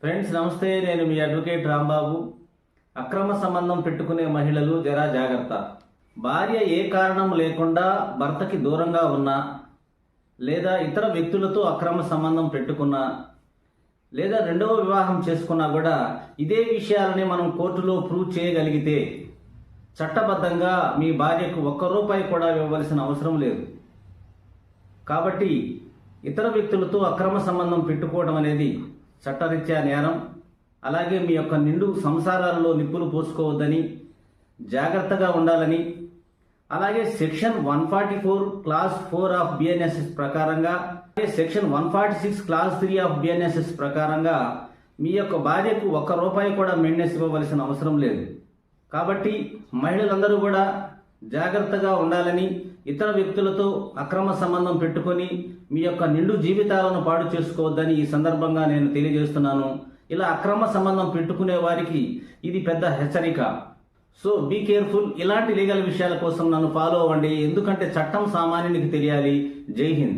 Friends నమస్తే, నేను మీ advocate Rambabu. అక్రమ సంబంధం పెట్టుకునే మహిళలు జరా జాగ్రత్త. భార్య ఏ కారణం లేకుండా భర్తకి దూరంగా ఉన్నా, లేదా ఇతర వ్యక్తులతో అక్రమ సంబంధం పెట్టుకున్నా, లేదా రెండవ వివాహం చేసుకున్నా కూడా ఇదే విషయాలని మనం కోర్టులో ప్రూవ్ చేయగలిగితే చట్టబద్ధంగా మీ భార్యకు ₹1 కూడా ఇవ్వవలసిన అవసరం లేదు. కాబట్టి ఇతర వ్యక్తులతో అక్రమ సంబంధం పెట్టుకోవడం అనేది చట్టరీత్యా నేరం. అలాగే మీ యొక్క నిండు సంసారాలలో నిప్పులు పోసుకోవద్దని, జాగ్రత్తగా ఉండాలని, అలాగే సెక్షన్ 144 క్లాస్ 4 ఆఫ్ బిఎన్ఎస్ఎస్ ప్రకారంగా, సెక్షన్ 146 క్లాస్ 3 ఆఫ్ బిఎన్ఎస్ఎస్ ప్రకారంగా మీ యొక్క భార్యకు ₹1 కూడా మెయింటెనెన్స్ ఇవ్వవలసిన అవసరం లేదు. కాబట్టి మహిళలందరూ కూడా జాగ్రత్తగా ఉండాలని, ఇతర వ్యక్తులతో అక్రమ సంబంధం పెట్టుకొని మీ యొక్క నిండు జీవితాలను పాడు చేసుకోవద్దని ఈ సందర్భంగా నేను తెలియజేస్తున్నాను. ఇలా అక్రమ సంబంధం పెట్టుకునే వారికి ఇది పెద్ద హెచ్చరిక. So be careful. ఇలాంటి లీగల్ విషయాల కోసం నన్ను ఫాలో అవ్వండి, ఎందుకంటే చట్టం సామాన్యునికి తెలియాలి. జై హింద్.